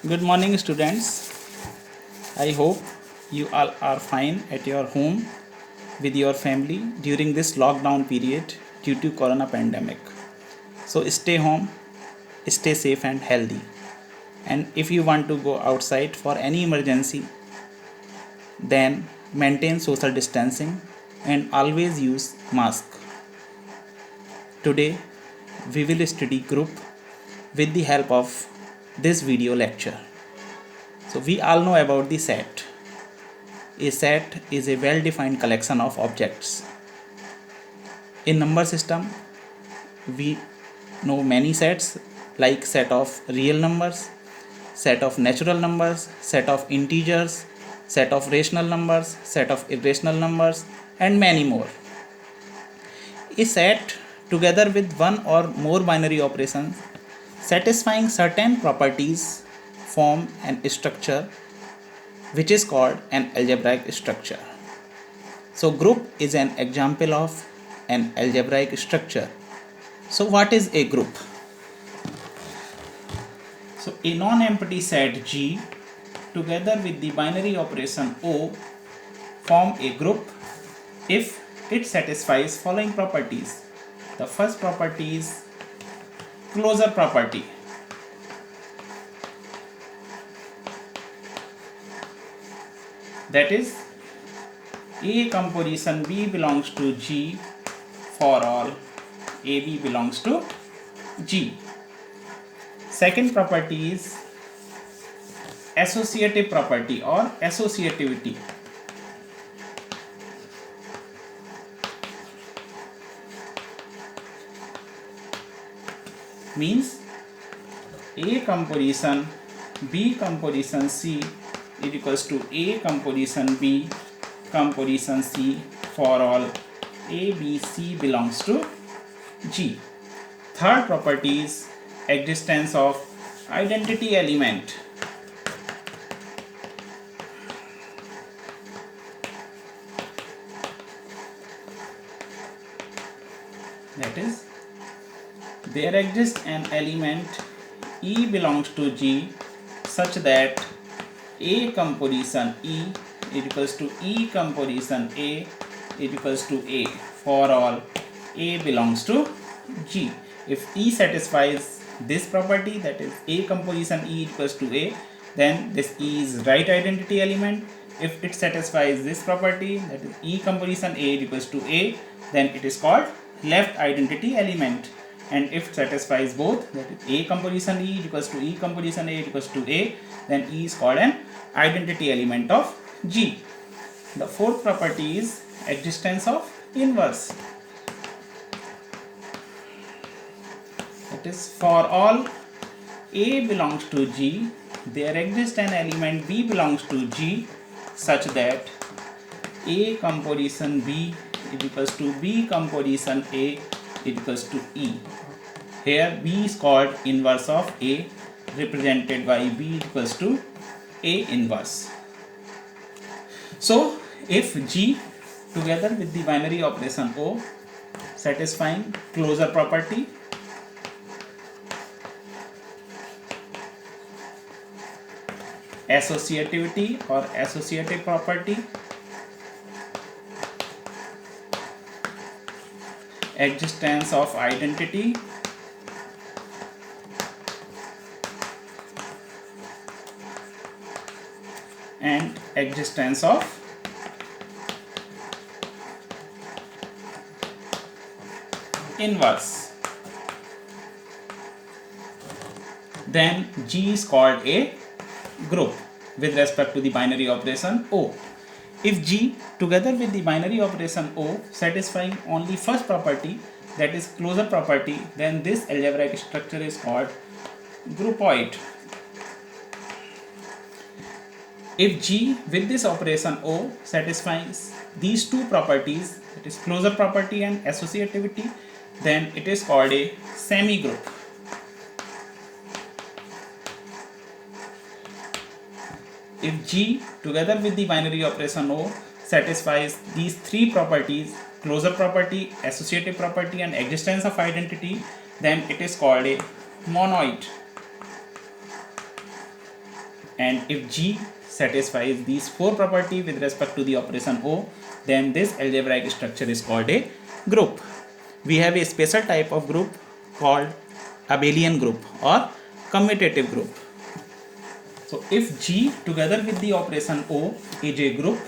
Good morning, students. I hope you all are fine at your home with your family during this lockdown period due to corona pandemic. So stay home, stay safe and healthy. And if you want to go outside for any emergency, then maintain social distancing and always use mask. Today we will study group with the help of this video lecture. So we all know about the set. A set is a well-defined collection of objects. In number system, we know many sets like set of real numbers, set of natural numbers, set of integers, set of rational numbers, set of irrational numbers, and many more. A set together with one or more binary operations satisfying certain properties form an structure which is called an algebraic structure. So group is an example of an algebraic structure. So what is a group? So a non-empty set G together with the binary operation O form a group if it satisfies following properties. The first property is closure property. That is, A composition B belongs to G for all AB belongs to G. Second property is associative property or associativity. Means A composition B composition C is equals to A composition B composition C for all A, B, C belongs to G. Third property is existence of identity element. That is, there exists an element E belongs to G such that A composition E is equals to E composition A is equals to A for all A belongs to G. If E satisfies this property, that is A composition E equals to A, then this E is right identity element. If it satisfies this property, that is E composition A equals to A, then it is called left identity element. And if it satisfies both, that is A composition E equals to E composition A equals to A, then E is called an identity element of G. The fourth property is existence of inverse. That is, for all A belongs to G, there exists an element B belongs to G such that A composition B is equals to B composition A is equals to E. Here B is called inverse of A, represented by B equals to A inverse. So if G together with the binary operation O satisfying closure property, associativity or associative property, existence of identity, and existence of inverse, then G is called a group with respect to the binary operation O. If G together with the binary operation O satisfying only first property, that is closure property, then this algebraic structure is called groupoid. If G with this operation O satisfies these two properties, that is closure property and associativity, then it is called a semi-group. If G together with the binary operation O satisfies these three properties, closure property, associative property, and existence of identity, then it is called a monoid. and if G satisfies these four properties with respect to the operation O, then this algebraic structure is called a group. We have a special type of group called abelian group or commutative group. So if G together with the operation O is a group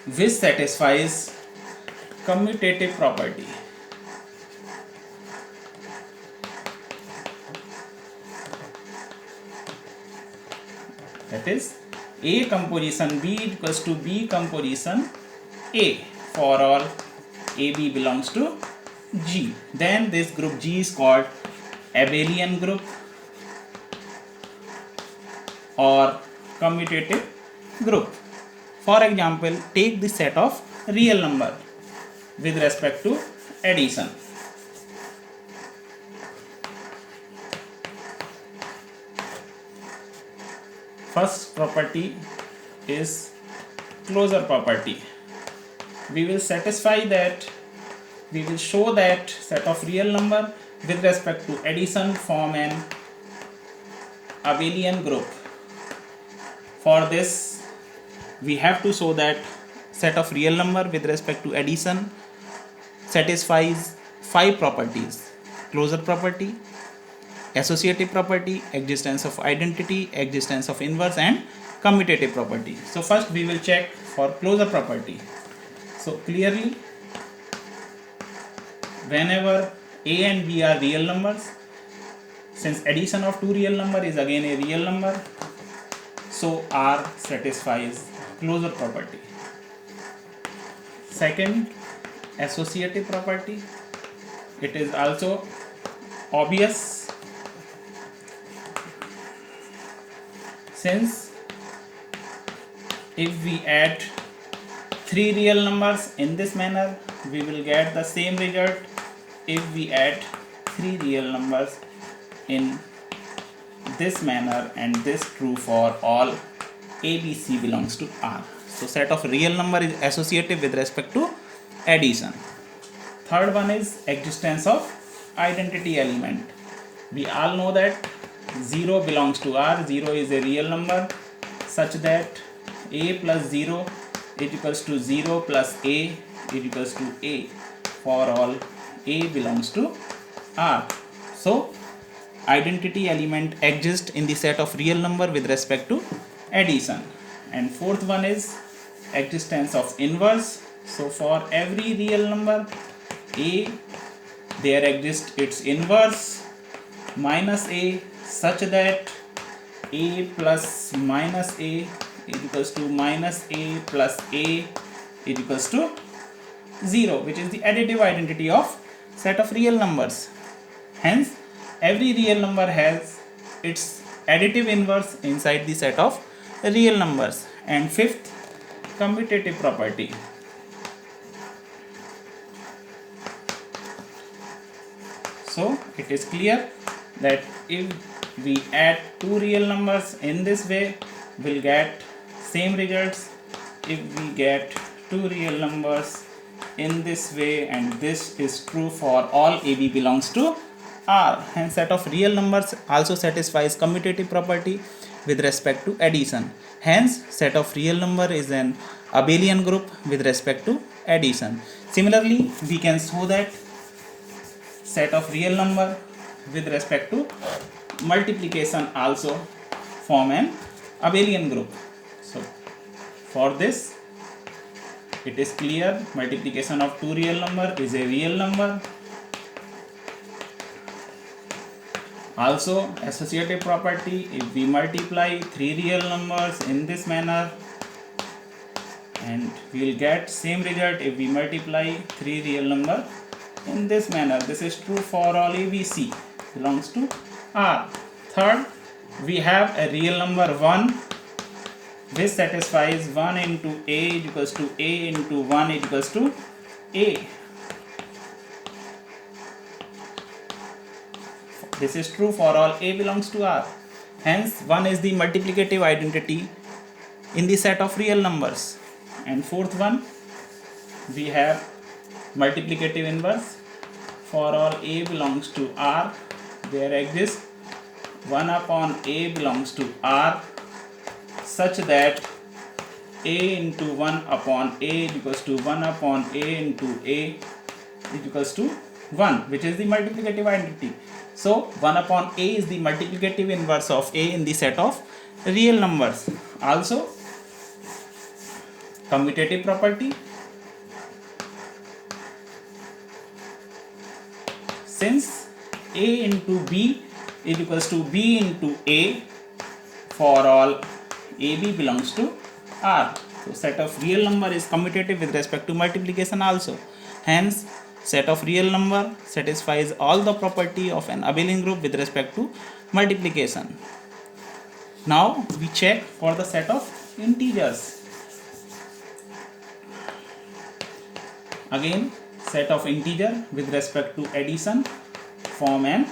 which satisfies commutative property, that is A composition B equals to B composition A for all AB belongs to G, then this group G is called abelian group or commutative group. For example, take the set of real number with respect to addition. First property is closure property. We will satisfy that, we will show that set of real number with respect to addition form an abelian group. For this, we have to show that set of real number with respect to addition satisfies five properties: closure property, associative property, existence of identity, existence of inverse, and commutative property. So first we will check for closure property. So clearly, whenever A and B are real numbers, since addition of two real number is again a real number, so R satisfies closure property. Second, associative property. It is also obvious, since if we add three real numbers in this manner, we will get the same result if we add three real numbers in this manner, and this true for all ABC belongs to R. So set of real number is associative with respect to addition. Third one is existence of identity element. We all know that 0 belongs to R. 0 is a real number such that A plus 0 is equals to 0 plus A is equals to A for all A belongs to R. So identity element exists in the set of real number with respect to addition. And fourth one is existence of inverse. So for every real number A, there exists its inverse minus A, such that A plus minus A is equals to minus A plus A is equals to 0, which is the additive identity of set of real numbers. Hence every real number has its additive inverse inside the set of real numbers. And fifth, commutative property. So it is clear that if we add two real numbers in this way, we'll get same results if we get two real numbers in this way, and this is true for all AB belongs to R. Hence set of real numbers also satisfies commutative property with respect to addition. Hence set of real number is an abelian group with respect to addition. Similarly, we can show that set of real number with respect to multiplication also form an abelian group. So for this, it is clear multiplication of two real number is a real number. Also associative property, if we multiply three real numbers in this manner, and we will get same result if we multiply three real number in this manner. This is true for all ABC belongs to R. Third, we have a real number 1 which satisfies 1 into A is equals to A into 1 is equals to A. This is true for all A belongs to R. Hence 1 is the multiplicative identity in the set of real numbers. And fourth one, we have multiplicative inverse. For all A belongs to R, there exists 1 upon a belongs to R such that a into 1 upon a is equals to 1 upon a into a is equals to 1, which is the multiplicative identity. So 1 upon a is the multiplicative inverse of a in the set of real numbers. Also, commutative property, since a into b is equals to b into a for all ab belongs to R. So set of real number is commutative with respect to multiplication also. Hence, set of real number satisfies all the property of an abelian group with respect to multiplication. Now we check for the set of integers. Again, set of integer with respect to addition form an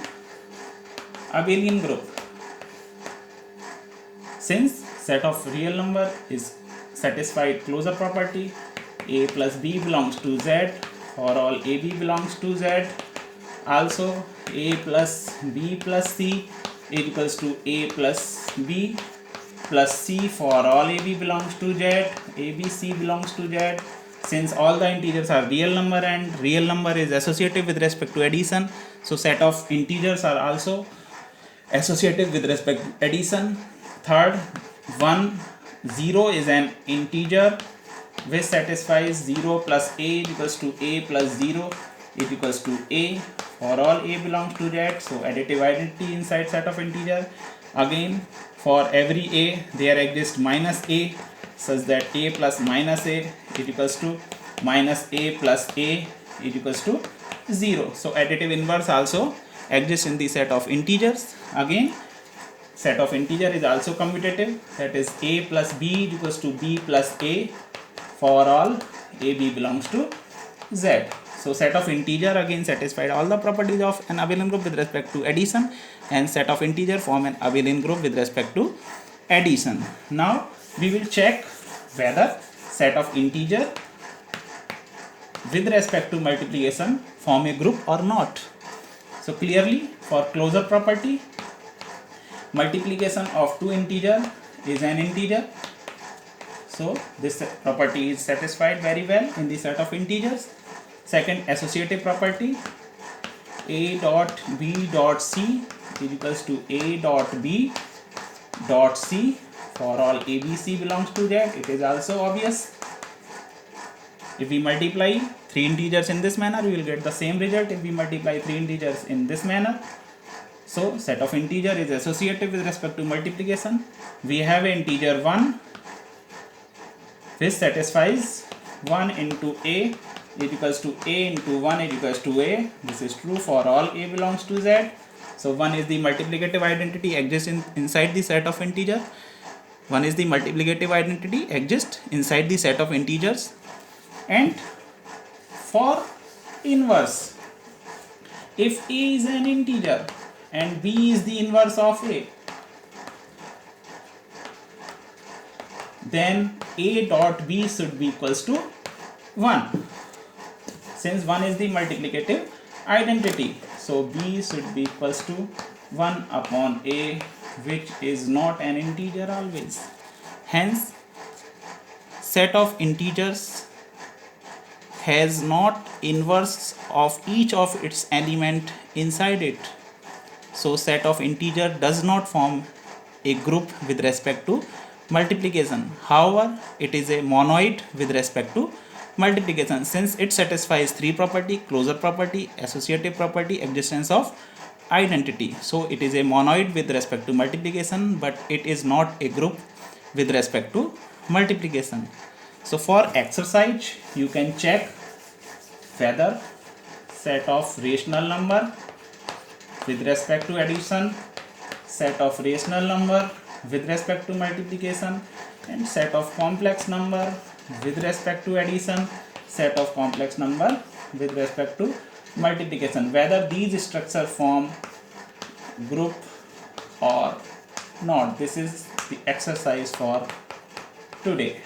abelian group. Since set of real number is satisfied closure property, a plus b belongs to z for all ab belongs to z. Also, a plus b plus c is equals to a plus b plus c for all ab belongs to z, abc belongs to z. Since all the integers are real number and real number is associative with respect to addition, so set of integers are also associative with respect to addition. Third, 1, 0 is an integer which satisfies 0 plus a is equals to a plus 0 is equals to a for all a belongs to z. So additive identity inside set of integer. Again, for every a there exists minus a such that a plus minus a is equals to minus a plus a is equals to 0. So additive inverse also exists in the set of integers. Again, set of integer is also commutative, that is a plus b is equals to b plus a for all ab belongs to z. So set of integer again satisfied all the properties of an abelian group with respect to addition, and set of integer form an abelian group with respect to addition. Now we will check whether set of integer with respect to multiplication form a group or not. So clearly, for closure property, multiplication of two integer is an integer. So this property is satisfied very well in the set of integers. Second, associative property, a dot b dot c is equals to a dot b dot c for all abc belongs to z. It is also obvious. If we multiply three integers in this manner, we will get the same result if we multiply three integers in this manner. So set of integer is associative with respect to multiplication. We have an integer 1 which satisfies 1 into a is equals to a into 1 is equals to a. This is true for all a belongs to z. So 1 is the multiplicative identity exists inside the set of integer. 1 is the multiplicative identity exists inside the set of integers. And for inverse, if a is an integer and b is the inverse of a, then a dot b should be equals to 1. Since 1 is the multiplicative identity, so b should be equals to 1 upon a, which is not an integer always. Hence, set of integers has not inverse of each of its element inside it. So set of integer does not form a group with respect to multiplication. However, it is a monoid with respect to multiplication, since it satisfies three property: closure property, associative property, existence of identity. So it is a monoid with respect to multiplication, but it is not a group with respect to multiplication. So for exercise, you can check whether set of rational number with respect to addition, set of rational number with respect to multiplication, and set of complex number with respect to addition, set of complex number with respect to multiplication, whether these structure form group or not. This is the exercise for today.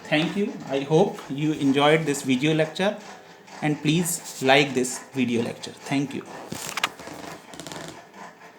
Thank you. I hope you enjoyed this video lecture, and please like this video lecture. Thank you.